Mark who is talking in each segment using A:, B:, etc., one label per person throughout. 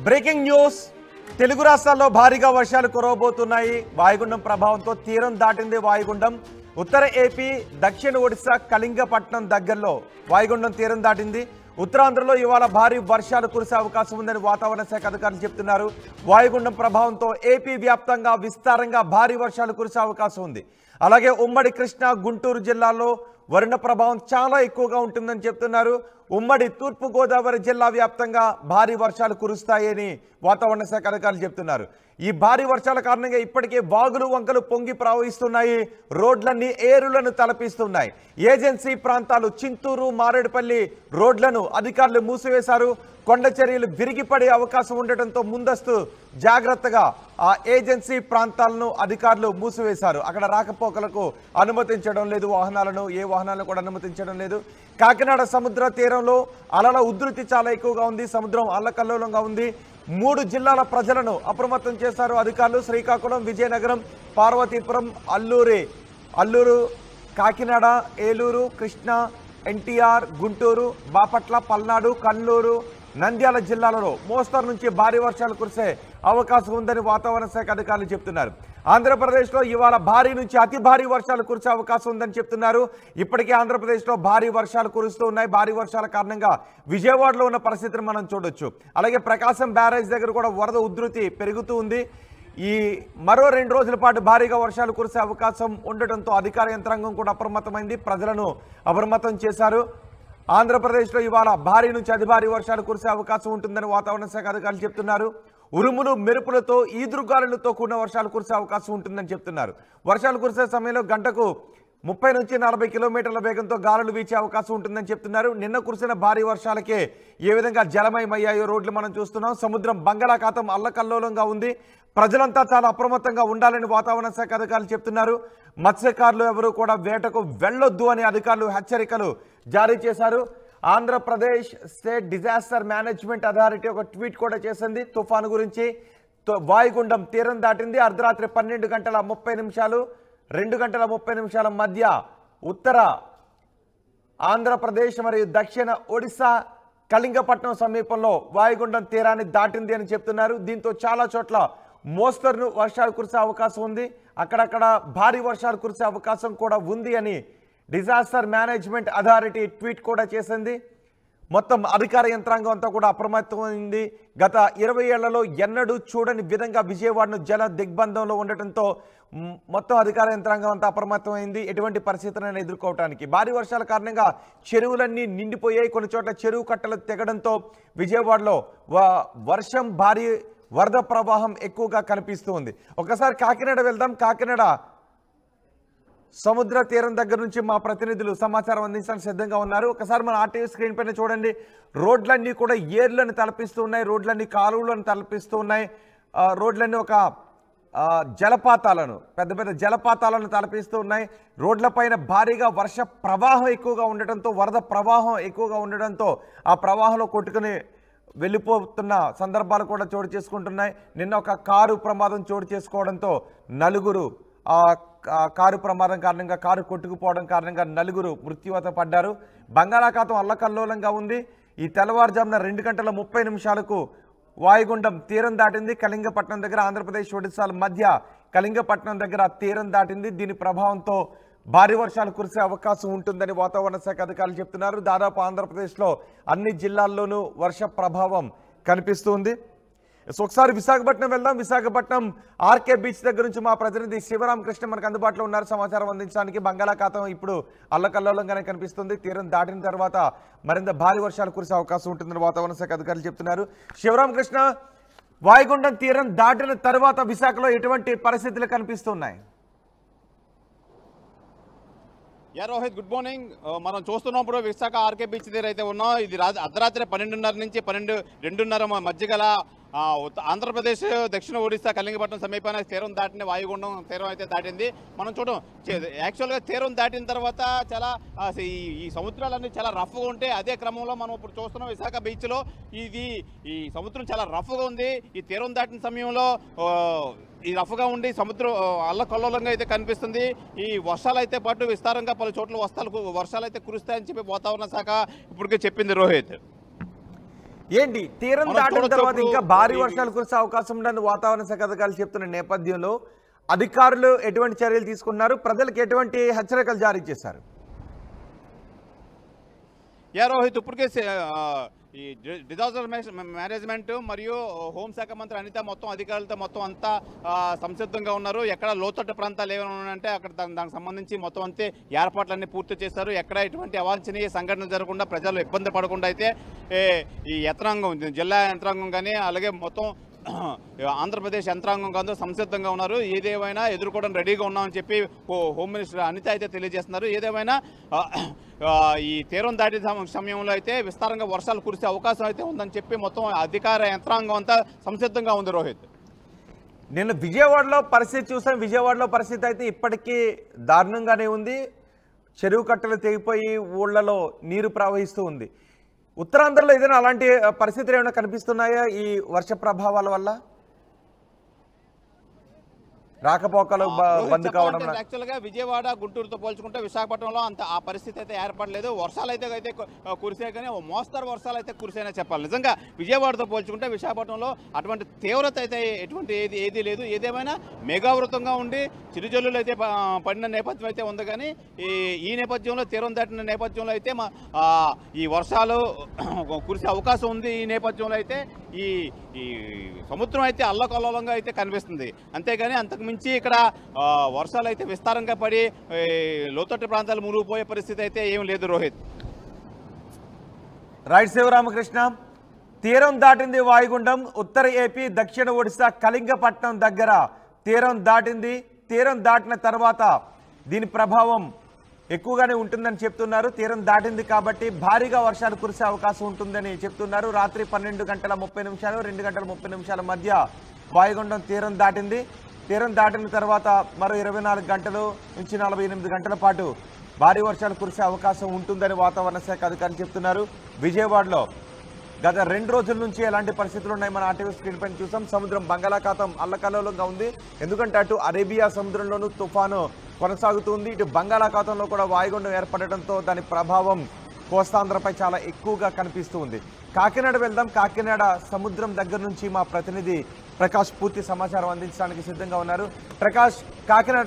A: Breaking news Telugu రాష్ట్రాల్లో భారీగా వర్షాలు కురవబోతున్నాయి. వాయుగుండం ప్రభావంతో తీరం దాటింది వాయుగుండం. ఉత్తర ఏపీ, దక్షిణ ఒడిశా, కళింగపట్నం దగ్గరలో వాయుగుండం తీరం దాటింది. ఉత్తరాంధ్రలో ఇవాళ భారీ వర్షాలు కురిసే అవకాశం ఉందని వాతావరణ శాఖ అధికారులు చెప్తున్నారు. వాయుగుండం ప్రభావంతో ఏపీ వ్యాప్తంగా విస్తారంగా భారీ వర్షాలు కురిసే అవకాశం ఉంది. అలాగే ఉమ్మడి కృష్ణా, గుంటూరు జిల్లాల్లో వరుణ ప్రభావం చాలా ఎక్కువగా ఉంటుందని చెప్తున్నారు. ఉమ్మడి తూర్పు గోదావరి జిల్లా వ్యాప్తంగా భారీ వర్షాలు కురుస్తాయని వాతావరణ శాఖ అధికారులు చెప్తున్నారు. ఈ భారీ వర్షాల కారణంగా ఇప్పటికే వాగులు వంకలు పొంగి ప్రవహిస్తున్నాయి. రోడ్లన్నీ ఏరులను తలపిస్తున్నాయి. ఏజెన్సీ ప్రాంతాలు చింతూరు, మారేడుపల్లి రోడ్లను అధికారులు మూసివేశారు. కొండ చర్యలు విరిగిపడే అవకాశం ఉండటంతో ముందస్తు జాగ్రత్తగా ఆ ఏజెన్సీ ప్రాంతాలను అధికారులు మూసివేశారు. అక్కడ రాకపోకలకు అనుమతించడం లేదు. ఏ వాహనాలను కూడా అనుమతించడం లేదు. కాకినాడ సముద్ర తీరంలో అలల ఉధృతి చాలా ఎక్కువగా ఉంది. సముద్రం అల్లకల్లోలంగా ఉంది. 3 జిల్లాల ప్రజలను అప్రమత్తం చేశారు అధికారులు. శ్రీకాకుళం, విజయనగరం, పార్వతీపురం, అల్లూరు, కాకినాడ, ఏలూరు, కృష్ణా, ఎన్టీఆర్, గుంటూరు, బాపట్ల, పల్నాడు, కర్నూలు, నంద్యాల జిల్లాలలో మోస్తరు నుంచి భారీ వర్షాలు కురిసే అవకాశం ఉందని వాతావరణ శాఖ అధికారులు చెప్తున్నారు. ఆంధ్రప్రదేశ్లో ఇవాళ భారీ నుంచి అతి భారీ వర్షాలు కురిసే అవకాశం ఉందని చెప్తున్నారు. ఇప్పటికే ఆంధ్రప్రదేశ్లో భారీ వర్షాలు కురుస్తూ ఉన్నాయి. భారీ వర్షాల కారణంగా విజయవాడలో ఉన్న పరిస్థితిని మనం చూడొచ్చు. అలాగే ప్రకాశం బ్యారేజ్ దగ్గర కూడా వరద ఉధృతి పెరుగుతూ ఉంది. ఈ మరో 2 రోజుల పాటు భారీగా వర్షాలు కురిసే అవకాశం ఉండటంతో అధికార యంత్రాంగం కూడా అప్రమత్తమైంది. ప్రజలను అప్రమత్తం చేశారు. ఆంధ్రప్రదేశ్లో ఇవాళ భారీ నుంచి అతి భారీ వర్షాలు కురిసే అవకాశం ఉంటుందని వాతావరణ శాఖ అధికారులు చెప్తున్నారు. ఉరుములు, మెరుపులతో ఈదురుగాలులతో కూడిన వర్షాలు కురిసే అవకాశం ఉంటుందని చెప్తున్నారు. వర్షాలు కురిసే సమయంలో గంటకు 30 నుంచి 40 కిలోమీటర్ల వేగంతో గాలులు వీచే అవకాశం ఉంటుందని చెప్తున్నారు. నిన్న కురిసిన భారీ వర్షాలకే ఏ విధంగా జలమయమయ్యాయో రోడ్లు మనం చూస్తున్నాం. సముద్రం బంగాళాఖాతం అల్లకల్లోలంగా ఉంది. ప్రజలంతా చాలా అప్రమత్తంగా ఉండాలని వాతావరణ శాఖ అధికారులు చెప్తున్నారు. మత్స్యకారులు ఎవరు కూడా వేటకు వెళ్ళొద్దు అని అధికారులు హెచ్చరికలు జారీ చేశారు. Andhra Pradesh state disaster management authority ఒక ట్వీట్ కూడా చేసింది తుఫాను గురించి. వాయుగుండం తీరం దాటింది. అర్ధరాత్రి 12 గంటల 30 నిమిషాలు 2 గంటల 30 నిమిషాల మధ్య ఉత్తర ఆంధ్రప్రదేశ్ మరియు దక్షిణ ఒడిశా కళింగపట్నం సమీపంలో వాయుగుండం తీరాన్ని దాటింది అని చెప్తున్నారు. దీంతో చాలా చోట్ల మోస్తరు వర్షాలు కురిసే అవకాశం ఉంది. అక్కడక్కడ భారీ వర్షాలు కురిసే అవకాశం కూడా ఉంది అని డిజాస్టర్ మేనేజ్మెంట్ అథారిటీ ట్వీట్ కూడా చేసింది. మొత్తం అధికార యంత్రాంగం అంతా కూడా అప్రమత్తమైంది. గత 20 ఏళ్లలో ఎన్నడూ చూడని విధంగా విజయవాడను జల దిగ్బంధంలో ఉండటంతో మొత్తం అధికార యంత్రాంగం అంతా అప్రమత్తమైంది. ఎటువంటి పరిస్థితులను ఎదుర్కోవడానికి భారీ వర్షాల కారణంగా చెరువులన్నీ నిండిపోయాయి. కొన్ని చోట్ల చెరువు కట్టలు తెగడంతో విజయవాడలో వర్షం, భారీ వరద ప్రవాహం ఎక్కువగా కనిపిస్తూ ఉంది. ఒకసారి కాకినాడ వెళ్దాం. కాకినాడ సముద్ర తీరం దగ్గర నుంచి మా ప్రతినిధులు సమాచారం అందించడానికి సిద్ధంగా ఉన్నారు. ఒకసారి మన ఆర్టీవీ స్క్రీన్ పైన చూడండి. రోడ్లన్నీ కూడా ఏర్లను తలపిస్తూ ఉన్నాయి. రోడ్లన్నీ కాలువలను తలపిస్తూ ఉన్నాయి. రోడ్లన్నీ ఒక జలపాతాలను, పెద్ద పెద్ద జలపాతాలను తలపిస్తూ ఉన్నాయి. రోడ్లపైన భారీగా వర్ష ప్రవాహం ఎక్కువగా ఉండటంతో, వరద ప్రవాహం ఎక్కువగా ఉండడంతో ఆ ప్రవాహంలో కొట్టుకుని వెళ్ళిపోతున్న సందర్భాలు కూడా చోటు చేసుకుంటున్నాయి. నిన్న ఒక కారు ప్రమాదం చోటు చేసుకోవడంతో కారు ప్రమాదం కారణంగా, కారు కొట్టుకుపోవడం కారణంగా 4 మృత్యువాత పడ్డారు. బంగాళాఖాతం అల్లకల్లోలంగా ఉంది. ఈ తెల్లవారుజామున 2 గంటల 30 నిమిషాలకు వాయుగుండం తీరం దాటింది. కళింగపట్నం దగ్గర, ఆంధ్రప్రదేశ్ ఒడిశాల మధ్య కళింగపట్నం దగ్గర తీరం దాటింది. దీని ప్రభావంతో భారీ వర్షాలు కురిసే అవకాశం ఉంటుందని వాతావరణ శాఖ అధికారులు చెప్తున్నారు. దాదాపు ఆంధ్రప్రదేశ్లో అన్ని జిల్లాల్లోనూ వర్ష ప్రభావం కనిపిస్తుంది. సో ఒకసారి విశాఖపట్నం వెళ్దాం. విశాఖపట్నం ఆర్కే బీచ్ దగ్గర నుంచి మా ప్రతినిధి శివరామకృష్ణ మనకు అందుబాటులో ఉన్నారు సమాచారం అందించడానికి. బంగాళాఖాతం ఇప్పుడు అల్లకల్లోలంగానే కనిపిస్తుంది. తీరం దాటిన తర్వాత మరింత భారీ వర్షాలు కురిసే అవకాశం ఉంటుందని వాతావరణ శాఖ అధికారులు చెప్తున్నారు. శివరామకృష్ణ, వాయుగుండం తీరం దాటిన తర్వాత విశాఖలో ఎటువంటి పరిస్థితులు కనిపిస్తున్నాయి?
B: Rohit, good morning. మనం చూస్తున్నప్పుడు విశాఖ ఆర్కే బీచ్ దగ్గర అయితే ఉన్నాం. ఇది అర్ధరాత్రి 12:30 నుంచి 2:30 మధ్య గల ఆంధ్రప్రదేశ్, దక్షిణ ఒడిశా, కళింగపట్నం సమీపాన తీరం దాటిన వాయుగుండం తీరం అయితే దాటింది. మనం చూడడం యాక్చువల్గా తీరం దాటిన తర్వాత చాలా ఈ సముద్రాలన్నీ చాలా రఫ్గా ఉంటాయి. అదే క్రమంలో మనం ఇప్పుడు చూస్తున్నాం విశాఖ బీచ్లో ఈ సముద్రం చాలా రఫ్గా ఉంది. ఈ తీరం దాటిన సమయంలో ఈ రఫ్గా ఉండి సముద్రం అల్లకల్లోలంగా అయితే కనిపిస్తుంది. ఈ వర్షాలు అయితే పాటు విస్తారంగా పలు చోట్ల వర్షాలు అయితే కురుస్తాయని చెప్పి వాతావరణ శాఖ ఇప్పటికే చెప్పింది. రోహిత్,
A: ఏంటి తీరం
B: మనం
A: దాటిన
B: చూడొచ్చు
A: తర్వాత ఇంకా
B: ఇప్పుడు
A: భారీ వర్షాలు కురిసే అవకాశం ఉందని వాతావరణ శాఖ అధికారులు చెప్తున్న నేపథ్యంలో అధికారులు ఎటువంటి చర్యలు తీసుకున్నారు, ప్రజలకు ఎటువంటి హెచ్చరికలు జారీ చేశారు?
B: రోహిత్ ఇప్పటికే ఈ డిజాస్టర్ మేనేజ్మెంట్ మరియు హోంశాఖ మంత్రి అనిత మొత్తం అధికారులతో మొత్తం అంతా సంసిద్ధంగా ఉన్నారు. ఎక్కడ లోతట్టు ప్రాంతాలు ఏమైనా ఉన్నాయంటే అక్కడ దానికి సంబంధించి మొత్తం అంతే ఏర్పాట్లన్నీ పూర్తి చేశారు. ఎక్కడ ఎటువంటి అవాంఛనీయ సంఘటన జరగకుండా ప్రజలు ఇబ్బంది పడకుండా అయితే ఈ యంత్రాంగం, జిల్లా యంత్రాంగం కానీ అలాగే మొత్తం ఆంధ్రప్రదేశ్ యంత్రాంగం కాదు సంసిద్ధంగా ఉన్నారు. ఏదేమైనా ఎదుర్కోవడం రెడీగా ఉన్నామని చెప్పి హోమ్ మినిస్టర్ అనిత అయితే తెలియజేస్తున్నారు. ఏదేమైనా ఈ తీరం దాటి సమయంలో అయితే విస్తారంగా వర్షాలు కురిసే అవకాశం అయితే ఉందని చెప్పి మొత్తం అధికార యంత్రాంగం అంతా సంసిద్ధంగా ఉంది. రోహిత్,
A: నేను విజయవాడలో పరిస్థితి చూసాను. విజయవాడలో పరిస్థితి అయితే ఇప్పటికీ దారుణంగానే ఉంది. చెరువు కట్టలు తెగిపోయి ఊళ్ళలో నీరు ప్రవహిస్తూ ఉంది. ఉత్తరాంధ్రలో ఏదైనా అలాంటి పరిస్థితులు ఏమైనా కనిపిస్తున్నాయా ఈ వర్ష ప్రభావాల వల్ల? రాకపోకలు బంద్ కావడం.
B: యాక్చువల్గా విజయవాడ గుంటూరుతో పోల్చుకుంటే విశాఖపట్నంలో అంత ఆ పరిస్థితి అయితే ఏర్పడలేదు. వర్షాలు అయితే కురిసే కానీ మోస్తరు వర్షాలు అయితే కురిసేనే చెప్పాలి. నిజంగా విజయవాడతో పోల్చుకుంటే విశాఖపట్నంలో అటువంటి తీవ్రత అయితే ఎటువంటి ఏదీ లేదు. ఏదేమైనా మేఘావృతంగా ఉండి చిరుజల్లులు అయితే పడిన నేపథ్యం అయితే ఉంది. కానీ ఈ నేపథ్యంలో తీరం దాటిన నేపథ్యంలో అయితే ఈ వర్షాలు కురిసే అవకాశం ఉంది. ఈ నేపథ్యంలో అయితే ఈ సముద్రం అయితే అల్లకల్లోలంగా అయితే కనిపిస్తుంది. అంతేగాని అంతకుమించి ఇక్కడ వర్షాలు అయితే విస్తారంగా పడి లోతట్టు ప్రాంతాలు మునిగిపోయే పరిస్థితి అయితే ఏం లేదు. రోహిత్,
A: రైట్. శివరామకృష్ణ, తీరం దాటింది వాయుగుండం. ఉత్తర ఏపీ, దక్షిణ ఒడిశా కళింగపట్నం దగ్గర తీరం దాటింది. తీరం దాటిన తర్వాత దీని ప్రభావం ఎక్కువగానే ఉంటుందని చెప్తున్నారు. తీరం దాటింది కాబట్టి భారీగా వర్షాలు కురిసే అవకాశం ఉంటుందని చెప్తున్నారు. రాత్రి 12:30 2 గంటల 30 మధ్య వాయుగుండం తీరం దాటింది. తీరం దాటిన తర్వాత మరో 24 గంటలు నుంచి 48 గంటల పాటు భారీ వర్షాలు కురిసే అవకాశం ఉంటుందని వాతావరణ శాఖ అధికారులు చెప్తున్నారు. విజయవాడలో గత 2 రోజుల నుంచి ఎలాంటి పరిస్థితులు ఉన్నాయి మన ఆర్టీవీ స్క్రీన్ పైన చూసాం. సముద్రం బంగాళాఖాతం అల్లకల్లోలంగా ఉంది. ఎందుకంటే అటు అరేబియా సముద్రంలోనూ తుఫాను కొనసాగుతుంది. ఇటు బంగాళాఖాతంలో కూడా వాయుగుండం ఏర్పడటంతో దాని ప్రభావం కోస్తాంధ్రపై చాలా ఎక్కువగా కనిపిస్తూ ఉంది. కాకినాడ వెళ్దాం. కాకినాడ సముద్రం దగ్గర నుంచి మా ప్రతినిధి ప్రకాష్ పూర్తి సమాచారం అందించడానికి సిద్ధంగా ఉన్నారు. ప్రకాష్, కాకినాడ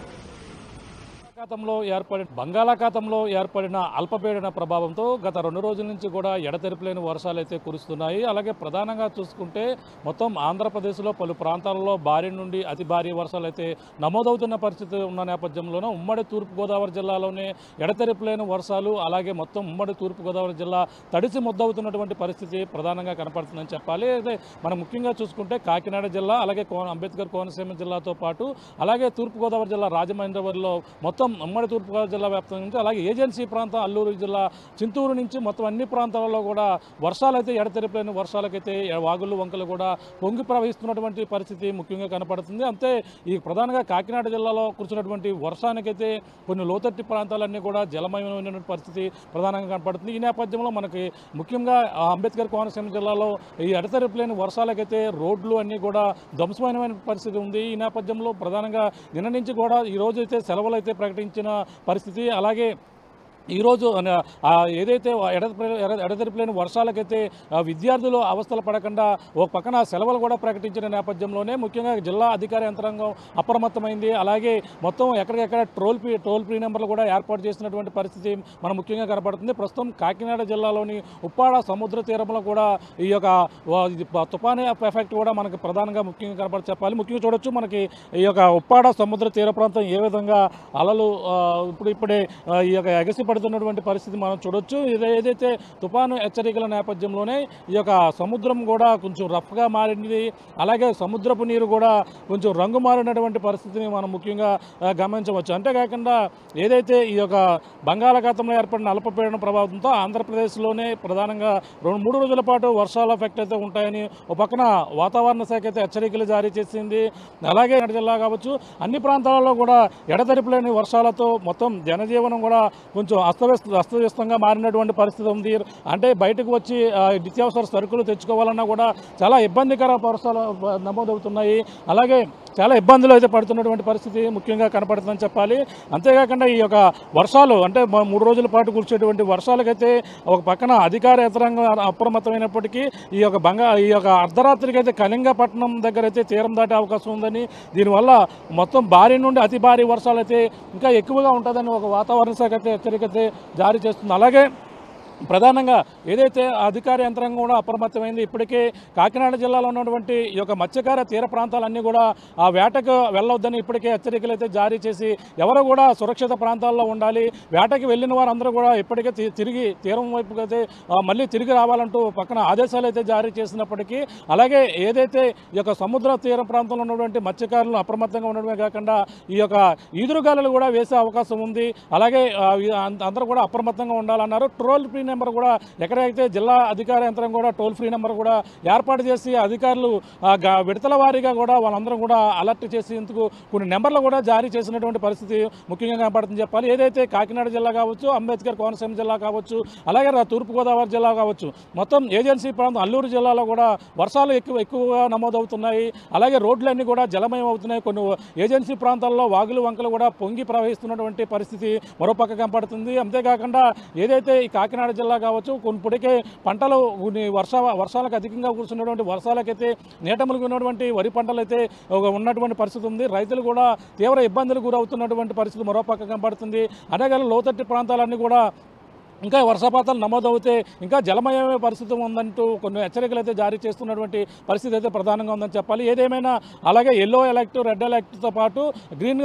C: బంగాళాఖాతంలో ఏర్పడిన అల్పపీడన ప్రభావంతో గత 2 రోజుల నుంచి కూడా ఎడతెరిపిలేని వర్షాలు అయితే కురుస్తున్నాయి. అలాగే ప్రధానంగా చూసుకుంటే మొత్తం ఆంధ్రప్రదేశ్లో పలు ప్రాంతాలలో భారీ నుండి అతి భారీ వర్షాలు అయితే నమోదవుతున్న పరిస్థితి ఉన్న నేపథ్యంలోనే ఉమ్మడి తూర్పుగోదావరి జిల్లాలోనే ఎడతెరిపిలేని వర్షాలు, అలాగే మొత్తం ఉమ్మడి తూర్పుగోదావరి జిల్లా తడిసి ముద్దవుతున్నటువంటి పరిస్థితి ప్రధానంగా కనపడుతుందని చెప్పాలి. అయితే మనం ముఖ్యంగా చూసుకుంటే కాకినాడ జిల్లా, అలాగే అంబేద్కర్ కోనసీమ జిల్లాతో పాటు అలాగే తూర్పుగోదావరి జిల్లా రాజమహేంద్రవరంలో మొత్తం ఉమ్మడి తూర్పుగోదావరి జిల్లా వ్యాప్తంగా నుంచి, అలాగే ఏజెన్సీ ప్రాంతం అల్లూరు జిల్లా చింతూరు నుంచి మొత్తం అన్ని ప్రాంతాలలో కూడా వర్షాలైతే ఎడతెరిపిలేని వర్షాలకైతే వాగులు వంకలు కూడా పొంగి ప్రవహిస్తున్నటువంటి పరిస్థితి ముఖ్యంగా కనపడుతుంది. అంతే ఈ ప్రధానంగా కాకినాడ జిల్లాలో కురిసినటువంటి వర్షానికైతే కొన్ని లోతట్టు ప్రాంతాలన్నీ కూడా జలమయమైనటువంటి పరిస్థితి ప్రధానంగా కనపడుతుంది. ఈ నేపథ్యంలో మనకి ముఖ్యంగా అంబేద్కర్ కోనసీమ జిల్లాలో ఈ ఎడతెరిపిలేని వర్షాలకైతే రోడ్లు అన్నీ కూడా ధ్వంసమైన పరిస్థితి ఉంది. ఈ నేపథ్యంలో ప్రధానంగా నిన్న నుంచి కూడా ఈ రోజు అయితే సెలవులు అయితే ప్రకటించిన పరిస్థితి. అలాగే ఈరోజు ఏదైతే ఎడతెరిపిలేని వర్షాలకైతే విద్యార్థులు అవస్థలు పడకుండా ఒక పక్కన సెలవులు కూడా ప్రకటించిన నేపథ్యంలోనే ముఖ్యంగా జిల్లా అధికార యంత్రాంగం అప్రమత్తమైంది. అలాగే మొత్తం ఎక్కడికెక్కడ టోల్ ఫ్రీ నెంబర్లు కూడా ఏర్పాటు చేసినటువంటి పరిస్థితి మనం ముఖ్యంగా కనపడుతుంది. ప్రస్తుతం కాకినాడ జిల్లాలోని ఉప్పాడ సముద్ర తీరంలో కూడా ఈ యొక్క తుఫాను ఎఫెక్ట్ కూడా మనకి ప్రధానంగా ముఖ్యంగా చెప్పాలి. ముఖ్యంగా చూడొచ్చు మనకి ఈ యొక్క ఉప్పాడ సముద్ర తీర ప్రాంతం ఏ విధంగా అలలు ఇప్పుడే ఈ యొక్క ఎగసిపడుతున్నటువంటి పరిస్థితి మనం చూడొచ్చు. ఏదైతే తుఫాను హెచ్చరికల నేపథ్యంలోనే ఈ యొక్క సముద్రం కూడా కొంచెం రఫ్గా మారింది. అలాగే సముద్రపు నీరు కూడా కొంచెం రంగు మారినటువంటి పరిస్థితిని మనం ముఖ్యంగా గమనించవచ్చు. అంతేకాకుండా ఏదైతే ఈ యొక్క బంగాళాఖాతంలో ఏర్పడిన అల్పపీడన ప్రభావంతో ఆంధ్రప్రదేశ్లోనే ప్రధానంగా 2-3 రోజుల పాటు వర్షాల ఎఫెక్ట్ అయితే ఉంటాయని ఒక పక్కన వాతావరణ శాఖ అయితే హెచ్చరికలు జారీ చేసింది. అలాగే జిల్లా కావచ్చు అన్ని ప్రాంతాలలో కూడా ఎడతెరిపిలేని వర్షాలతో మొత్తం జనజీవనం కూడా కొంచెం అస్తవ్యస్తంగా మారినటువంటి పరిస్థితి ఉంది. అంటే బయటకు వచ్చి నిత్యావసర సరుకులు తెచ్చుకోవాలన్నా కూడా చాలా ఇబ్బందికర పరిస్థితులు నమోదవుతున్నాయి. అలాగే చాలా ఇబ్బందులు అయితే పడుతున్నటువంటి పరిస్థితి ముఖ్యంగా కనపడుతుందని చెప్పాలి. అంతేకాకుండా ఈ యొక్క వర్షాలు అంటే 3 రోజుల పాటు కురిసేటువంటి వర్షాలకైతే ఒక పక్కన అధికార యంత్రాంగం అప్రమత్తమైనప్పటికీ ఈ యొక్క అర్ధరాత్రికి అయితే కళింగపట్నం దగ్గర అయితే తీరం దాటే అవకాశం ఉందని, దీనివల్ల మొత్తం భారీ నుండి అతి భారీ వర్షాలు అయితే ఇంకా ఎక్కువగా ఉంటుందని ఒక వాతావరణ శాఖ అయితే హెచ్చరిక జారీ చేస్తుంది. అలాగే ప్రధానంగా ఏదైతే అధికార యంత్రాంగం కూడా అప్రమత్తమైంది. ఇప్పటికే కాకినాడ జిల్లాలో ఉన్నటువంటి ఈ యొక్క మత్స్యకార తీర ప్రాంతాలన్నీ కూడా ఆ వేటకు వెళ్ళొద్దని ఇప్పటికే హెచ్చరికలు అయితే జారీ చేసి ఎవరు కూడా సురక్షిత ప్రాంతాల్లో ఉండాలి, వేటకి వెళ్ళిన వారందరూ కూడా ఇప్పటికే తిరిగి తీరం వైపుకి అయితే మళ్ళీ తిరిగి రావాలంటూ పక్కన ఆదేశాలు అయితే జారీ చేసినప్పటికీ, అలాగే ఏదైతే ఈ యొక్క సముద్ర తీర ప్రాంతంలో ఉన్నటువంటి మత్స్యకారులు అప్రమత్తంగా ఉండడమే కాకుండా ఈ యొక్క ఈదురుగాలులు కూడా వేసే అవకాశం ఉంది. అలాగే అందరూ కూడా అప్రమత్తంగా ఉండాలన్నారు. టోల్ ఫ్రీ నెంబర్ కూడా ఎక్కడైతే జిల్లా అధికార యంత్రం కూడా టోల్ ఫ్రీ నెంబర్ కూడా ఏర్పాటు చేసి అధికారులు విడతల వారీగా కూడా వాళ్ళందరూ కూడా అలర్ట్ చేసేందుకు కొన్ని నెంబర్లు కూడా జారీ చేసినటువంటి పరిస్థితి ముఖ్యంగా కనపడుతుంది చెప్పాలి. ఏదైతే కాకినాడ జిల్లా కావచ్చు, అంబేద్కర్ కోనసీమ జిల్లా కావచ్చు, అలాగే తూర్పుగోదావరి జిల్లా కావచ్చు, మొత్తం ఏజెన్సీ ప్రాంతం అల్లూరు జిల్లాలో కూడా వర్షాలు ఎక్కువగా నమోదవుతున్నాయి. అలాగే రోడ్లన్నీ కూడా జలమయం అవుతున్నాయి. కొన్ని ఏజెన్సీ ప్రాంతాల్లో వాగులు వంకలు కూడా పొంగి ప్రవహిస్తున్నటువంటి పరిస్థితి మరోపక్క కనపడుతుంది. అంతేకాకుండా ఏదైతే ఈ కాకినాడ జిల్లా కావచ్చు, ఇప్పటికే పంటలు వర్షాలకు అధికంగా కురుస్తున్నటువంటి వర్షాలకైతే నీట మునిగినటువంటి వరి పంటలు అయితే ఉన్నటువంటి పరిస్థితి ఉంది. రైతులు కూడా తీవ్ర ఇబ్బందులు గురవుతున్నటువంటి పరిస్థితి మరోపక్క కనపడుతుంది. అలాగే లోతట్టు ప్రాంతాలన్నీ కూడా ఇంకా వర్షపాతాలు నమోదవుతే ఇంకా జలమయమే పరిస్థితి ఉందంటూ కొన్ని హెచ్చరికలు అయితే జారీ చేస్తున్నటువంటి పరిస్థితి అయితే ప్రధానంగా ఉందని చెప్పాలి. ఏదేమైనా అలాగే ఎల్లో అలర్ట్, రెడ్ అలర్ట్తో పాటు గ్రీన్